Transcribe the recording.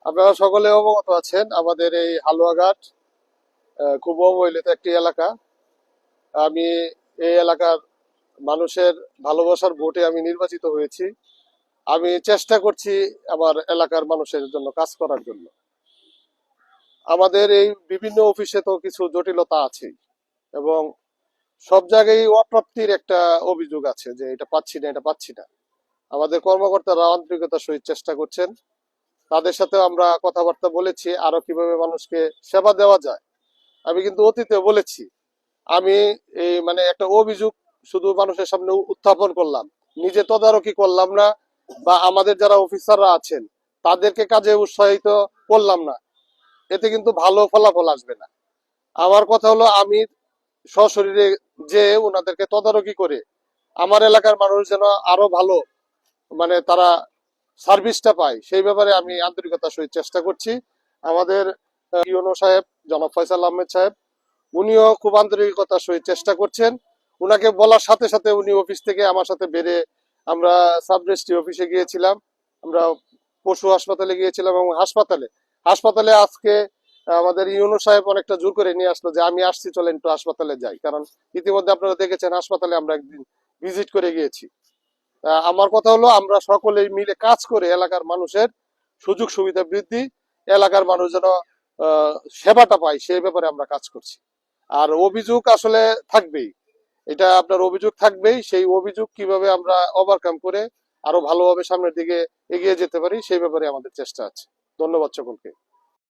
আপনারা সকলে অবগত আছেন আমাদের এই হালুয়াঘাট খুব অবহেলিত একটি এলাকা। আমি এই এলাকার মানুষের ভালোবাসার ভোটে আমি নির্বাচিত হয়েছি। আমি চেষ্টা করছি আমার এলাকার মানুষের জন্য কাজ করার জন্য। আমাদের এই বিভিন্ন অফিসে তো কিছু জটিলতা আছে এবং সব জায়গায় অপ্রাপ্তির একটা অভিযোগ আছে যে এটা পাচ্ছি না, এটা পাচ্ছি না। আমাদের কর্মকর্তারা আন্তরিকতার সহিত চেষ্টা করছেন। তাদের সাথে আমরা কথাবার্তা বলেছি আরো কিভাবে মানুষকে সেবা দেওয়া যায়। আমি কিন্তু অতীতে বলেছি, আমি এই মানে একটা অভিযোগ শুধু মানুষের সামনে উত্থাপন করলাম, নিজে তদারকি করলাম না, বা আমাদের যারা অফিসাররা আছেন তাদেরকে কাজে উৎসাহিত করলাম না, এতে কিন্তু ভালো ফলাফল আসবে না। আমার কথা হলো, আমি সশরীরে যে ওনাদেরকে তদারকি করে আমার এলাকার মানুষ যেন আরো ভালো মানে তারা সার্ভিসটা পায়, সেই ব্যাপারে আমি আন্তরিকতার সহিত চেষ্টা করছি। আমাদের ইউনো সাহেব, জনাব ফয়সাল আহমেদ সাহেব, উনিও খুব আন্তরিকতার সহিত চেষ্টা করছেন। উনাকে বলার সাথে সাথে উনি অফিস থেকে আমার সাথে বেড়ে আমরা সাব রেজিস্ট্রি অফিসে গিয়েছিলাম, আমরা পশু হাসপাতালে গিয়েছিলাম, এবং হাসপাতালে আজকে আমাদের ইউনো সাহেব অনেকটা জোর করে নিয়ে আসলো যে আমি আসছি, চলেন একটু হাসপাতালে যাই, কারণ ইতিমধ্যে আপনারা দেখেছেন হাসপাতালে আমরা একদিন ভিজিট করে গিয়েছি। আমার কথা হলো, আমরা সকলেই মিলে কাজ করে এলাকার মানুষের সুযোগ সুবিধা বৃদ্ধি, এলাকার মানুষ যেন সেবাটা পায়, সেই ব্যাপারে আমরা কাজ করছি। আর অভিযোগ আসলে থাকবেই, এটা আপনার অভিযোগ থাকবেই। সেই অভিযোগ কিভাবে আমরা ওভারকাম করে আরো ভালোভাবে সামনের দিকে এগিয়ে যেতে পারি, সেই ব্যাপারে আমাদের চেষ্টা আছে। ধন্যবাদ সকলকে।